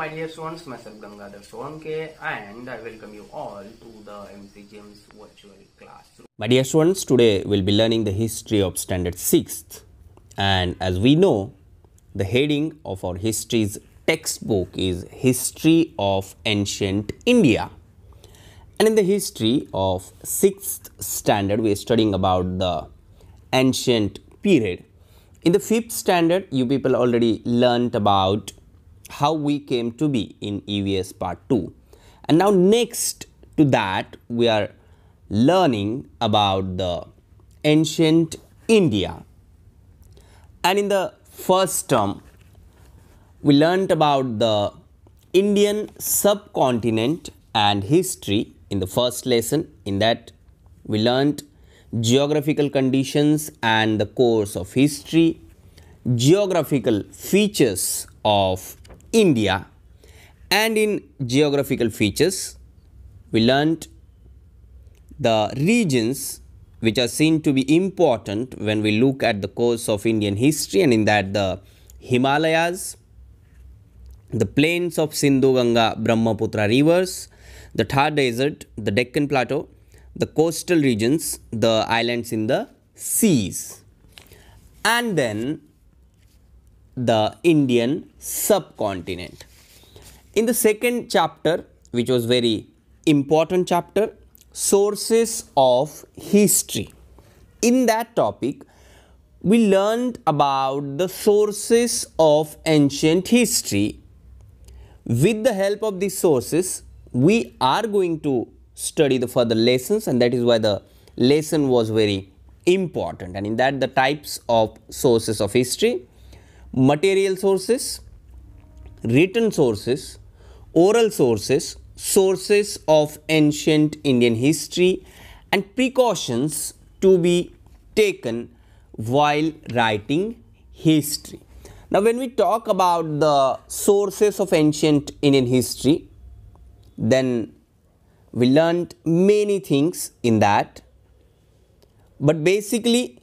my dear students, myself Gangadhar Solanke, and I welcome you all to the MCGM's virtual classroom. My dear students, today we'll be learning the history of standard 6th, and as we know, the heading of our history's textbook is History of Ancient India. And in the history of 6th standard, we are studying about the ancient period. In the 5th standard, you people already learnt about how we came to be in EVS part 2. And now next to that, we are learning about the ancient India. And in the first term, we learnt about the Indian subcontinent and history in the first lesson. In that, we learnt geographical conditions and the course of history, geographical features of India, and in geographical features, we learnt the regions which are seen to be important when we look at the course of Indian history, and in that the Himalayas, the plains of Sindhu, Ganga, Brahmaputra rivers, the Thar Desert, the Deccan Plateau, the coastal regions, the islands in the seas, and then the Indian subcontinent. In the second chapter, which was very important chapter, sources of history. In that topic, we learned about the sources of ancient history. With the help of these sources, we are going to study the further lessons, and that is why the lesson was very important. And in that, the types of sources of history: material sources, written sources, oral sources, sources of ancient Indian history, and precautions to be taken while writing history. Now, when we talk about the sources of ancient Indian history, then we learned many things in that, but basically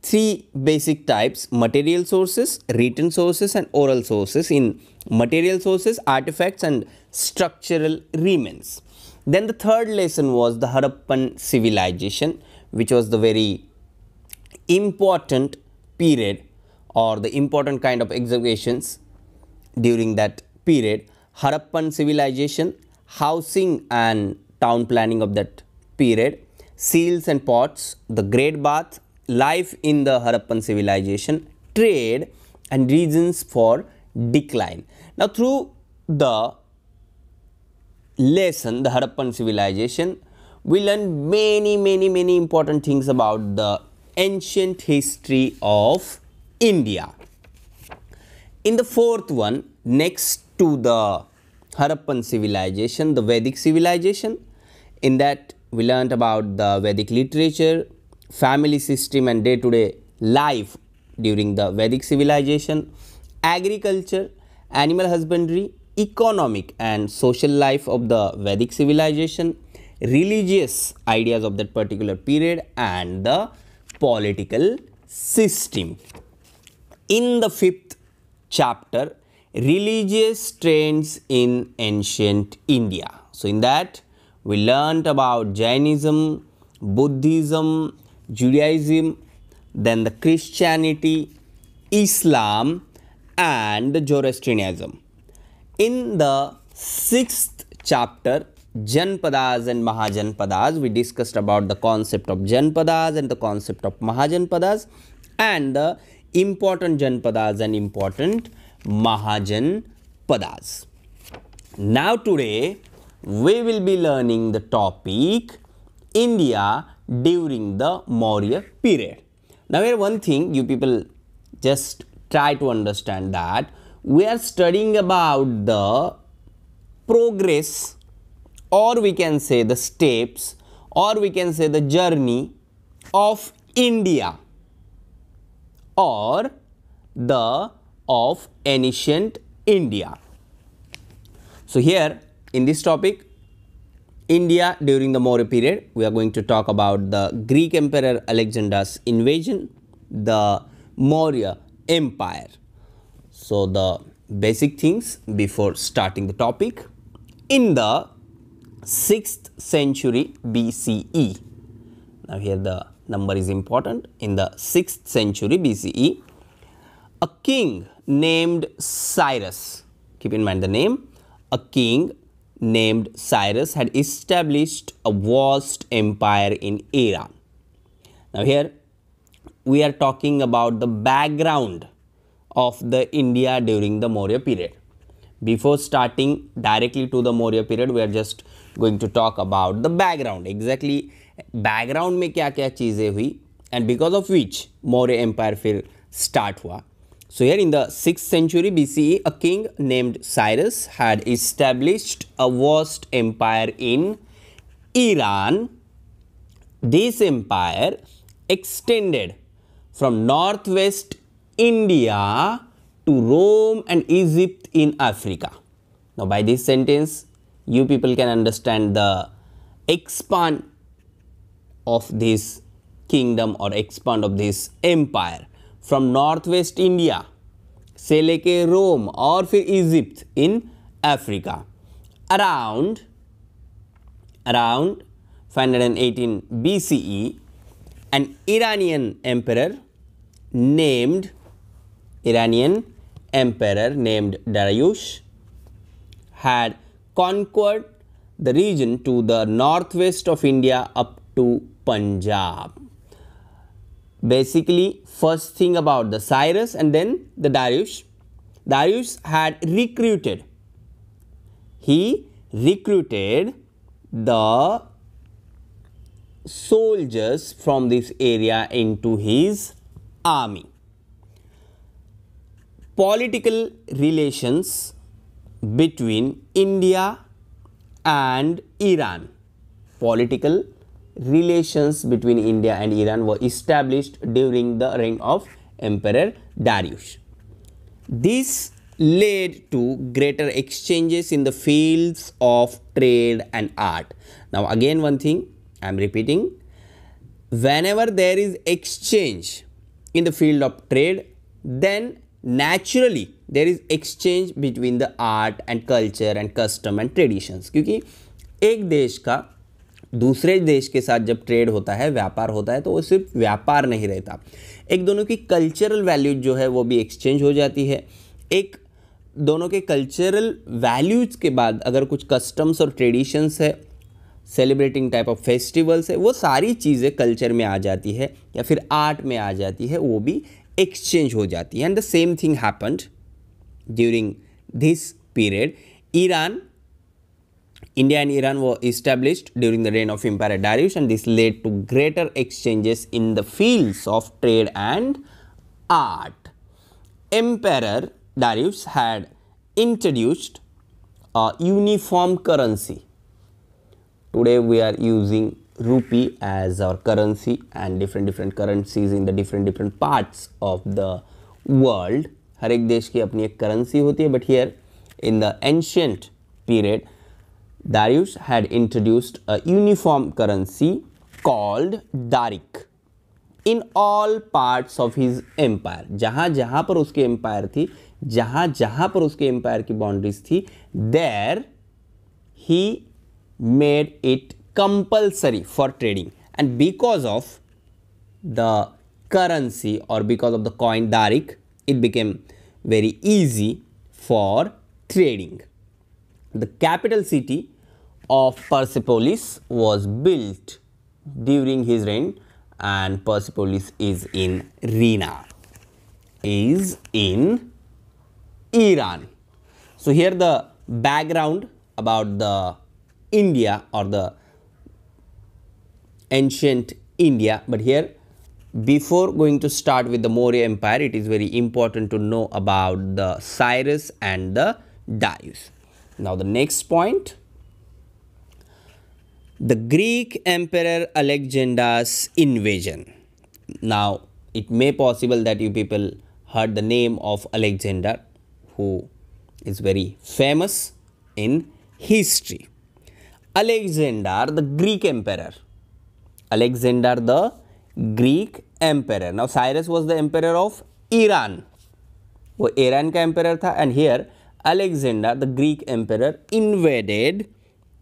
three basic types: material sources, written sources, and oral sources. In material sources, artifacts and structural remains. Then the third lesson was the Harappan civilization, which was the very important period or the important kind of excavations during that period. Harappan civilization, housing and town planning of that period, seals and pots, the Great Bath, life in the Harappan civilization, trade, and reasons for decline. Now, through the lesson, the Harappan civilization, we learned many important things about the ancient history of India. In the fourth one, next to the Harappan civilization, the Vedic civilization, in that we learnt about the Vedic literature, family system, and day-to-day life during the Vedic civilization, agriculture, animal husbandry, economic and social life of the Vedic civilization, religious ideas of that particular period, and the political system. In the fifth chapter, religious trends in ancient India. So, in that we learnt about Jainism, Buddhism, Judaism, then the Christianity, Islam, and the Zoroastrianism. In the sixth chapter, Janpadas and Mahajanpadas, we discussed about the concept of Janpadas and the concept of Mahajanpadas, and the important Janpadas and important Mahajanpadas. Now today, we will be learning the topic India during the Maurya period. Now, here one thing you people just try to understand, that we are studying about the progress, or we can say the steps, or we can say the journey of India, or the of ancient India. So, here in this topic, India during the Maurya period, we are going to talk about the Greek Emperor Alexander's invasion, the Maurya Empire. So, the basic things before starting the topic. In the 6th century BCE, now here the number is important, in the 6th century BCE, a king named Cyrus, keep in mind the name, a king named Cyrus had established a vast empire in Iran. Now here we are talking about the background of the India during the Maurya period. Before starting directly to the Maurya period, we are just going to talk about the background. Exactly background में क्या क्या चीज़ें हुई and because of which Maurya empire फिर start हुआ. So here in the 6th century BCE, a king named Cyrus had established a vast empire in Iran. This empire extended from northwest India to Rome and Egypt in Africa. Now by this sentence, you people can understand the expand of this kingdom or expand of this empire from northwest India से लेके रोम और फिर Egypt in Africa around 518 BCE, an Iranian emperor named Darius had conquered the region to the northwest of India up to Punjab. Basically, first thing about the Cyrus and then the Darius. Darius had recruited. He recruited the soldiers from this area into his army. Political relations between India and Iran. Political relations between India and Iran were established during the reign of Emperor Darius. This led to greater exchanges in the fields of trade and art. Now again one thing I am repeating, whenever there is exchange in the field of trade, then naturally there is exchange between the art and culture and custom and traditions. क्योंकि एक देश का दूसरे देश के साथ जब trade होता है, व्यापार होता है, तो वो सिर्फ व्यापार नहीं रहता, एक दोनों की कल्चरल वैल्यूज जो है वो भी एक्सचेंज हो जाती है. एक दोनों के कल्चरल वैल्यूज के बाद अगर कुछ कस्टम्स और ट्रेडिशंस है, सेलिब्रेटिंग टाइप ऑफ फेस्टिवल्स है, वो सारी चीज़ें कल्चर में आ जाती है या फिर आर्ट में आ जाती है, वो भी एक्सचेंज हो जाती है. And the same thing happened during this period. India and Iran were established during the reign of Emperor Darius, and this led to greater exchanges in the fields of trade and art. Emperor Darius had introduced a uniform currency. Today we are using rupee as our currency, and different currencies in the different parts of the world. हर एक देश की अपनी एक currency होती है, but here in the ancient period, Darius had introduced a uniform currency called Darik in all parts of his empire. जहाँ जहाँ पर उसके empire थी, जहाँ जहाँ पर उसके empire की boundaries थी, there he made it compulsory for trading. And because of the currency or because of the coin Darik, it became very easy for trading. The capital city of Persepolis was built during his reign, and Persepolis is in Iran. So here the background about the India or the ancient India, but here before going to start with the Maurya Empire, it is very important to know about the Cyrus and the Darius. Now the next point, the Greek Emperor Alexander's invasion. Now it may possible that you people heard the name of Alexander, who is very famous in history. Alexander the Greek Emperor. Alexander the Greek Emperor. Now Cyrus was the Emperor of Iran. वो Iran का emperor था, and here Alexander the Greek emperor invaded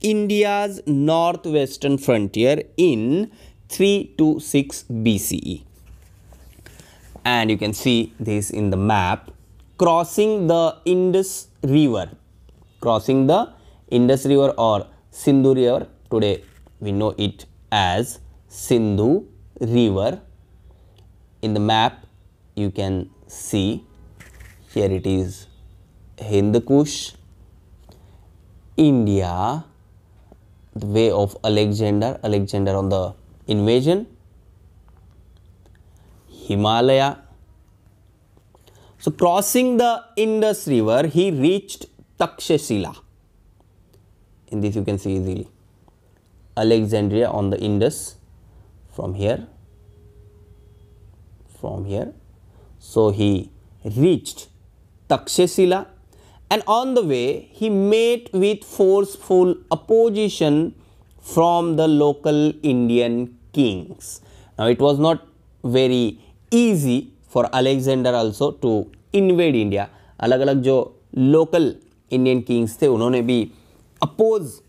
India's north western frontier in 326 BCE. And you can see this in the map, crossing the Indus River, or Sindhu River. Today we know it as Sindhu River. In the map you can see here it is Hind Kush, India, the way of Alexander on the invasion, Himalaya. So crossing the Indus River, he reached Takshashila. In this you can see easily Alexandria on the Indus from here. So he reached Takshashila, and on the way he met with forceful opposition from the local Indian kings. Now it was not very easy for Alexander also to invade India. अलग अलग जो local Indian kings थे उन्होंने भी oppose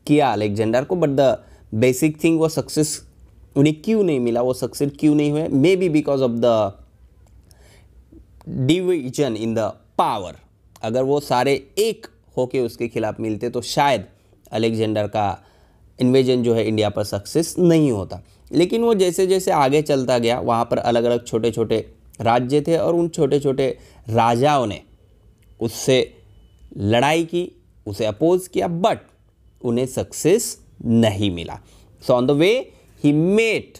किया Alexander को, but the basic thing वो success उन्हें क्यों नहीं मिला, वो succeed क्यों नहीं हुए, maybe because of the division in the power. अगर वो सारे एक होके उसके खिलाफ मिलते तो शायद अलेक्जेंडर का इन्वेजन जो है इंडिया पर सक्सेस नहीं होता. लेकिन वो जैसे जैसे आगे चलता गया वहाँ पर अलग अलग छोटे छोटे राज्य थे, और उन छोटे छोटे राजाओं ने उससे लड़ाई की, उसे अपोज किया, बट उन्हें सक्सेस नहीं मिला. So on the way he met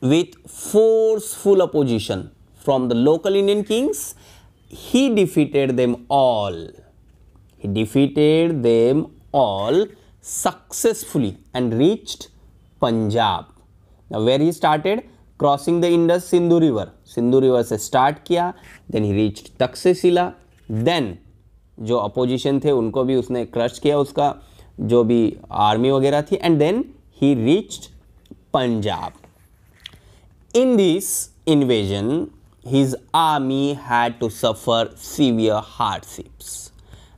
with forceful opposition from the local Indian kings. He defeated them all successfully and reached Punjab. Now where he started? Crossing the Indus Sindhu River. Sindhu River से start किया, then he reached Takshashila. Then जो opposition थे उनको भी उसने crush किया, उसका जो भी army वगैरह थी, and then he reached Punjab. In this invasion, his army had to suffer severe hardships.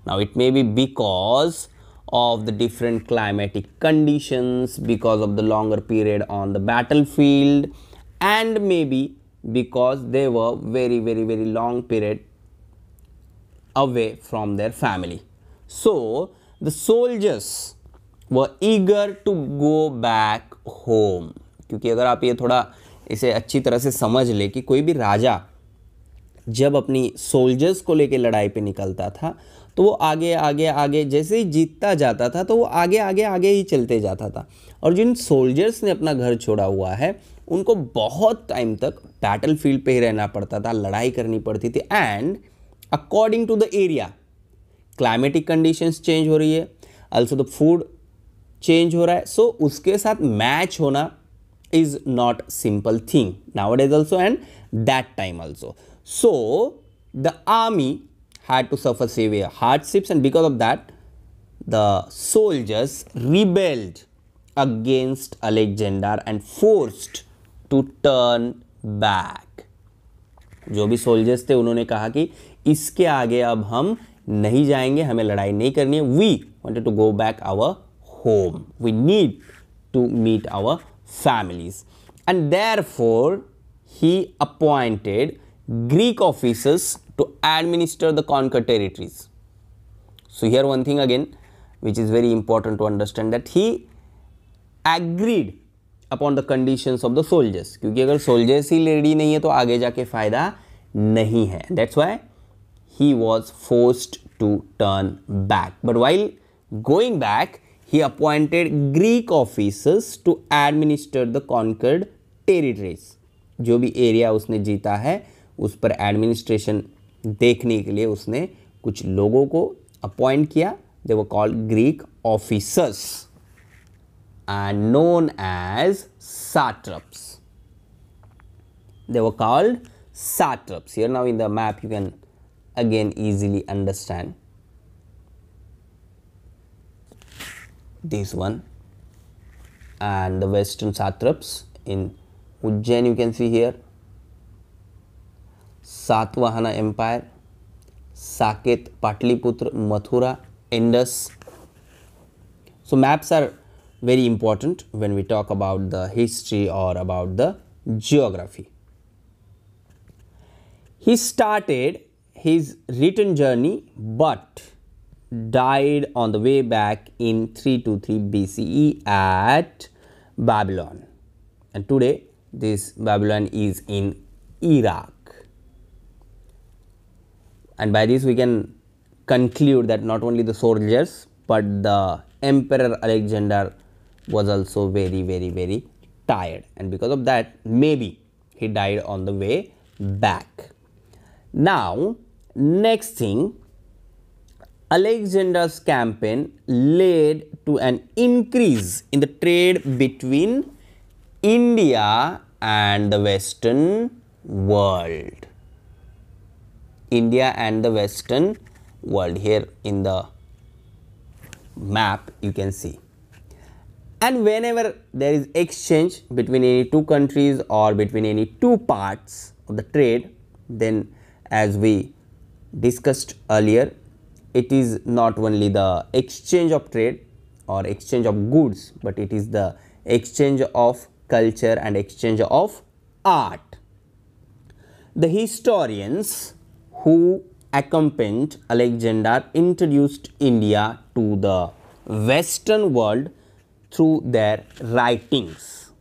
Now it may be because of the different climatic conditions, because of the longer period on the battlefield, and maybe because they were very long period away from their family. So the soldiers were eager to go back home. क्योंकि अगर आप ये थोड़ा इसे अच्छी तरह से समझ ले कि कोई भी राजा जब अपनी सोल्जर्स को लेके लड़ाई पे निकलता था तो वो आगे जैसे ही जीतता जाता था तो वो आगे ही चलते जाता था. और जिन सोल्जर्स ने अपना घर छोड़ा हुआ है उनको बहुत टाइम तक बैटल फील्ड पे ही रहना पड़ता था, लड़ाई करनी पड़ती थी. And according to the area climatic conditions change हो रही है, ऑल्सो द फूड चेंज हो रहा है. सो उसके साथ मैच होना is not simple thing nowadays also and that time also. So the army had to suffer severe hardships, and because of that the soldiers rebelled against Alexander and forced to turn back. जो भी soldiers थे उन्होंने कहा कि इसके आगे अब हम नहीं जाएंगे, हमें लड़ाई नहीं करनी है. We wanted to go back our home. We need to meet our families, and therefore he appointed Greek officers to administer the conquered territories. So here one thing again which is very important to understand, that he agreed upon the conditions of the soldiers. क्योंकि अगर soldiers ही ready नहीं है तो आगे जाके फायदा नहीं है. That's why he was forced to turn back. But while going back, he appointed Greek officers to administer the conquered territories. जो भी एरिया उसने जीता है उस पर एडमिनिस्ट्रेशन देखने के लिए उसने कुछ लोगों को अपॉइंट किया. They were called Greek officers and known as satraps. They were called satraps. Here now in the map you can again easily understand this one, and the western satraps in Ujjain you can see here Satvahana Empire, Saket, Patliputra, Mathura, Indus. So maps are very important when we talk about the history or about the geography. He started his return journey but died on the way back in 323 BCE at Babylon, and today this Babylon is in Iraq. And by this we can conclude that not only the soldiers but the Emperor Alexander was also very tired, and because of that maybe he died on the way back. Now next thing, Alexander's campaign led to an increase in the trade between India and the Western world. India and the Western world, here in the map you can see. And whenever there is exchange between any two countries or between any two parts of the trade, then as we discussed earlier, it is not only the exchange of trade or exchange of goods, but it is the exchange of culture and exchange of art. The historians who accompanied Alexander introduced India to the Western world through their writings.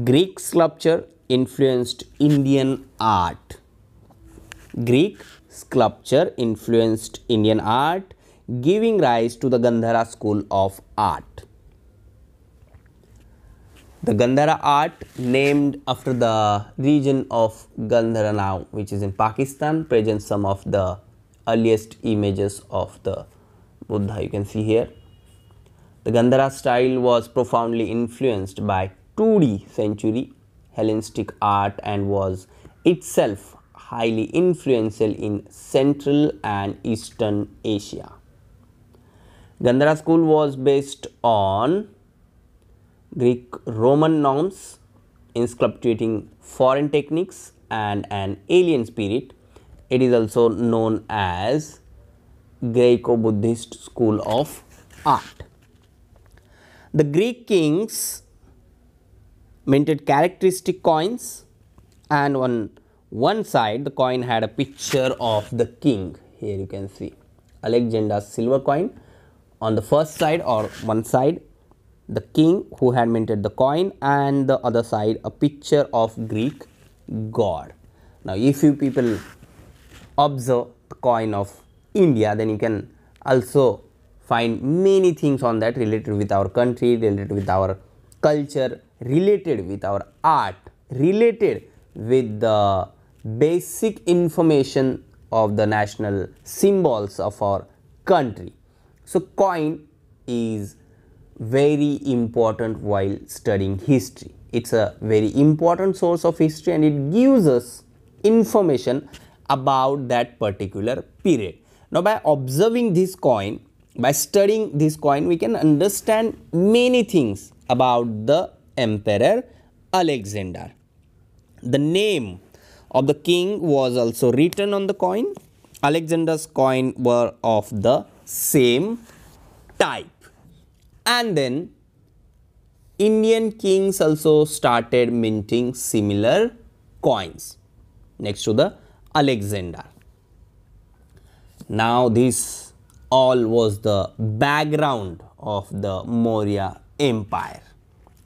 Greek sculpture influenced Indian art. Greek sculpture influenced Indian art, giving rise to the Gandhara school of art. The Gandhara art, named after the region of Gandhara now, which is in Pakistan, presents some of the earliest images of the Buddha, you can see here. The Gandhara style was profoundly influenced by 2D century Hellenistic art and was itself highly influential in Central and Eastern Asia. Gandhara school was based on Greek Roman norms in sculpting foreign techniques and an alien spirit. It is also known as Greco-Buddhist school of art. The Greek kings minted characteristic coins, and on one side the coin had a picture of the king. Here you can see Alexander's silver coin. On the first side or one side the king who had minted the coin, and the other side a picture of Greek god. Now if you people observe the coin of India, then you can also find many things on that related with our country, related with our culture, related with our art, related with the basic information of the national symbols of our country. So coin is very important while studying history. It's a very important source of history and it gives us information about that particular period. Now by observing this coin, by studying this coin, we can understand many things about the Emperor Alexander. The name of the king was also written on the coin. Alexander's coin were of the same type. And then Indian kings also started minting similar coins next to the Alexander. Now this all was the background of the Maurya Empire.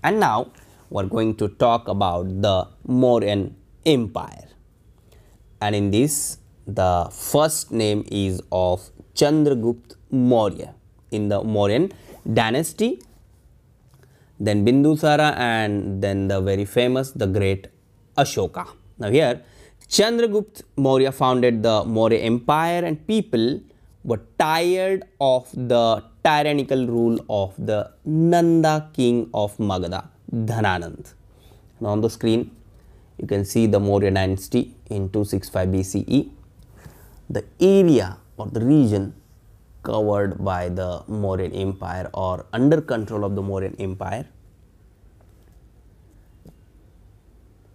And now we are going to talk about the Mauryan Empire. And in this, the first name is of Chandragupta Maurya in the Mauryan dynasty, then Bindusara, and then the very famous, the great Ashoka. Now here, Chandragupta Maurya founded the Maurya Empire, and people were tired of the tyrannical rule of the Nanda king of Magadha, Dhananand. Now on the screen, you can see the Maurya dynasty in 265 BCE. The area or the region covered by the Mauryan Empire or under control of the Mauryan Empire.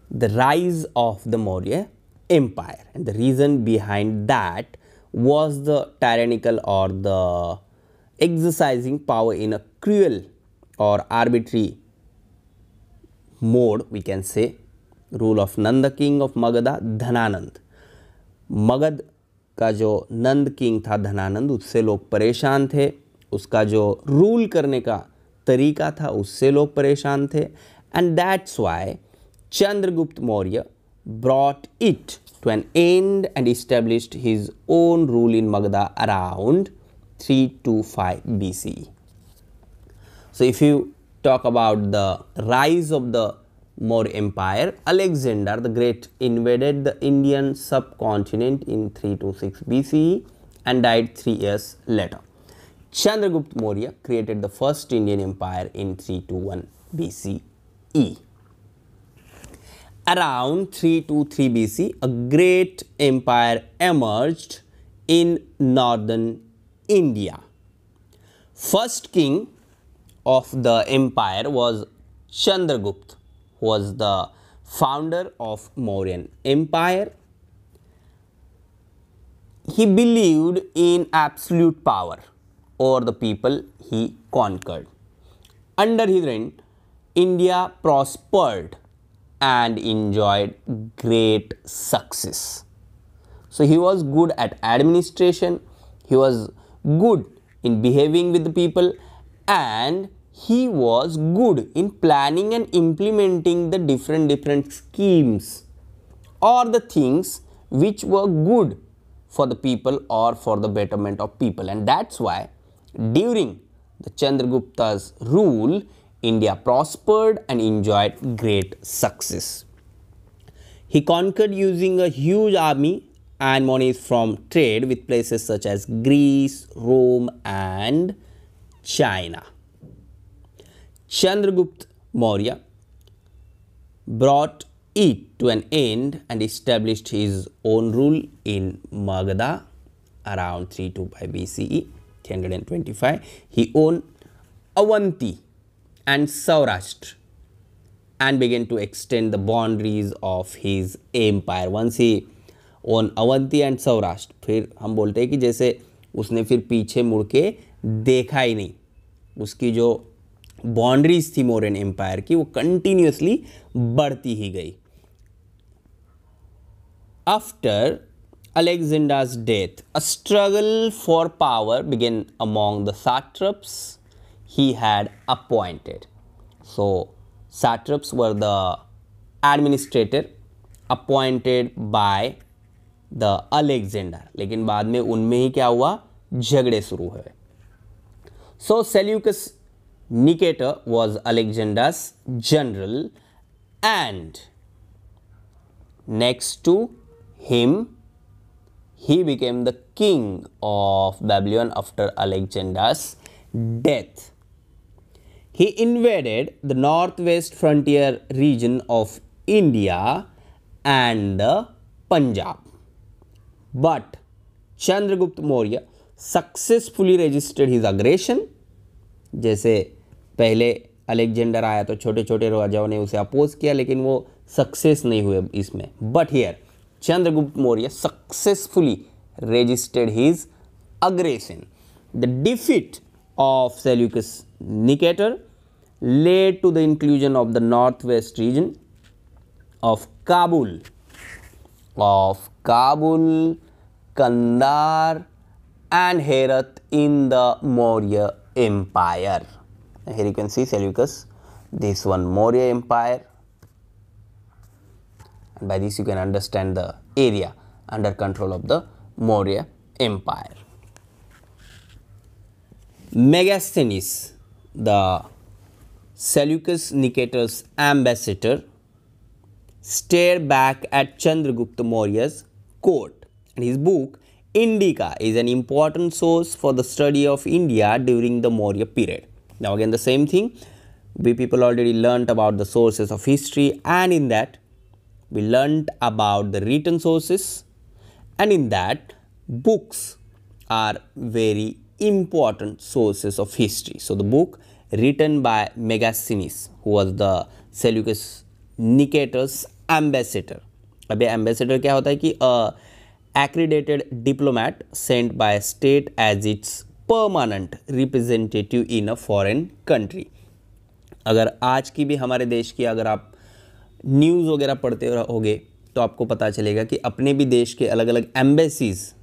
The rise of the Maurya Empire, and the reason behind that was the tyrannical or the exercising power in a cruel or arbitrary mode, we can say. Rule of Nanda king of Magadha, Dhananand. Magadh का जो नंद king था धनानंद, उससे लोग परेशान थे. उसका जो rule करने का तरीका था उससे लोग परेशान थे. And that's why Chandragupta Maurya brought it to an end and established his own rule in Magadha around 325 BCE. So if you talk about the rise of the Maurya Empire, Alexander the Great invaded the Indian subcontinent in 326 BCE and died 3 years later. Chandragupta Maurya created the first Indian empire in 321 BCE. Around 323 BC, a great empire emerged in northern India. First king of the empire was Chandragupta, who was the founder of Mauryan Empire. He believed in absolute power over the people he conquered. Under his reign, India prospered and enjoyed great success. So he was good at administration, he was good in behaving with the people, and he was good in planning and implementing the different schemes or the things which were good for the people or for the betterment of people. And that's why during the Chandragupta's rule, India prospered and enjoyed great success. He conquered using a huge army and monies from trade with places such as Greece, Rome and China. Chandragupta Maurya brought it to an end and established his own rule in Magadha around 325 BCE, 325. He owned Avanti and Saurashtra and began to extend the boundaries of his empire. Once he owned Avanti and Saurashtra, फिर हम बोलते हैं कि जैसे उसने फिर पीछे मुड़ के देखा ही नहीं. उसकी जो बाउंड्रीज थी मौर्यन एम्पायर की वो कंटिन्यूसली बढ़ती ही गई. After Alexander's death, a struggle for power began among the satraps he had appointed. So satraps were the administrator appointed by the Alexander. लेकिन बाद में उनमें ही क्या हुआ, झगड़े शुरू हुए. So Seleucus Nicator was Alexander's general, and next to him he became the king of Babylon after Alexander's death. He invaded the northwest frontier region of India and the Punjab. But Chandragupta Maurya successfully resisted his aggression. जैसे पहले Alexander आया तो छोटे छोटे राजाओं ने उसे oppose किया, लेकिन वो सक्सेस नहीं हुए इसमें. But here Chandragupta Maurya successfully resisted his aggression. The defeat of Seleucus Nicator led to the inclusion of the northwest region of Kabul, Kandar and Herat in the Maurya Empire. Here you can see Seleucus, this one Maurya Empire, and by this you can understand the area under control of the Maurya Empire. Megasthenes, the Seleucus Nicator's ambassador, stared back at Chandragupta Maurya's court, and his book Indica is an important source for the study of India during the Maurya period. Now again the same thing, we people already learnt about the sources of history, and in that we learnt about the written sources, and in that books are very important sources of history. So the book written by Megasthenes, who was the Seleucus Nicator's ambassador. अब ये ambassador क्या होता है कि accredited diplomat sent by a state as its permanent representative in a foreign country. अगर आज की भी हमारे देश की अगर आप न्यूज़ वगैरह पढ़ते होगे तो आपको पता चलेगा कि अपने भी देश के अलग अलग एम्बेसीज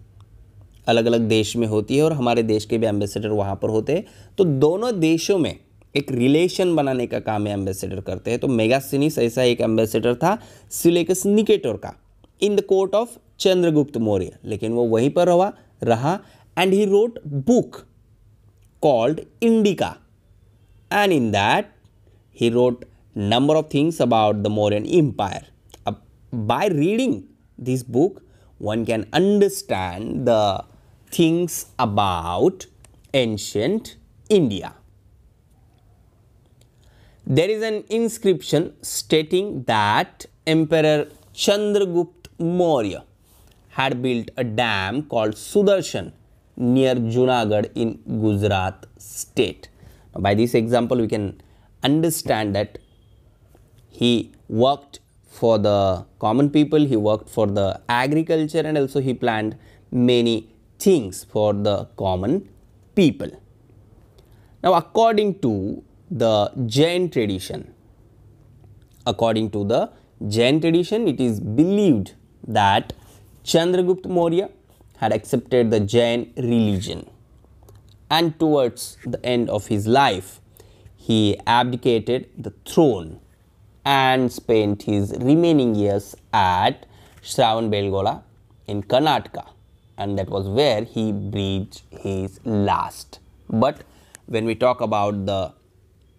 अलग अलग देश में होती है और हमारे देश के भी एम्बेसडर वहाँ पर होते हैं। तो दोनों देशों में एक रिलेशन बनाने का काम एम्बेसडर करते हैं। तो मेगास्थनीज ऐसा एक एम्बेसडर था सिलेकस निकेटर का in the court of Chandragupta Maurya, लेकिन वो वहीं पर रहा and he wrote book called indica and in that he wrote number of things about the Mauryan Empire. By reading this book, one can understand the things about ancient India. There is an inscription stating that Emperor Chandragupta Maurya had built a dam called Sudarshan near Junagadh in Gujarat state. Now, by this example, we can understand that he worked for the common people, he worked for the agriculture, and also he planned many things for the common people. Now, according to the Jain tradition, it is believed that Chandragupta Maurya had accepted the Jain religion, and towards the end of his life he abdicated the throne and spent his remaining years at Shravanbelgola in Karnataka, and that was where he breathed his last. But when we talk about the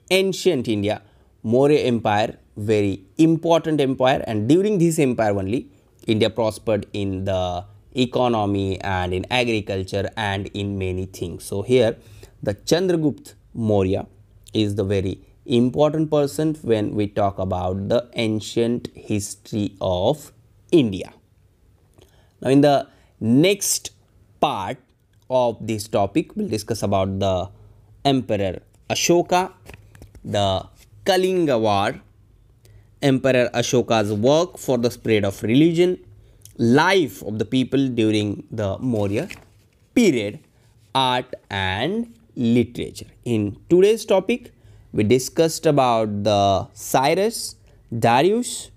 ancient India, Maurya Empire, very important empire, and during this empire only India prospered in the economy and in agriculture and in many things. So here the Chandragupta Maurya is the very important person when we talk about the ancient history of India. Now, in the next part of this topic, we'll discuss about the Emperor Ashoka, the Kalinga War, Emperor Ashoka's work for the spread of religion, life of the people during the Maurya period, art and literature. In today's topic, we discussed about the Cyrus, Darius,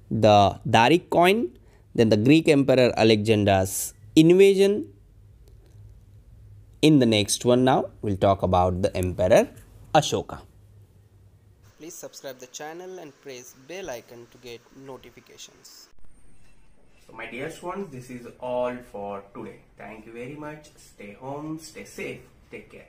the Daric coin, then the Greek Emperor Alexander's invasion. In the next one now, we'll talk about the Emperor Ashoka. Please subscribe the channel and press bell icon to get notifications. So my dear ones, this is all for today. Thank you very much. Stay home, stay safe, take care.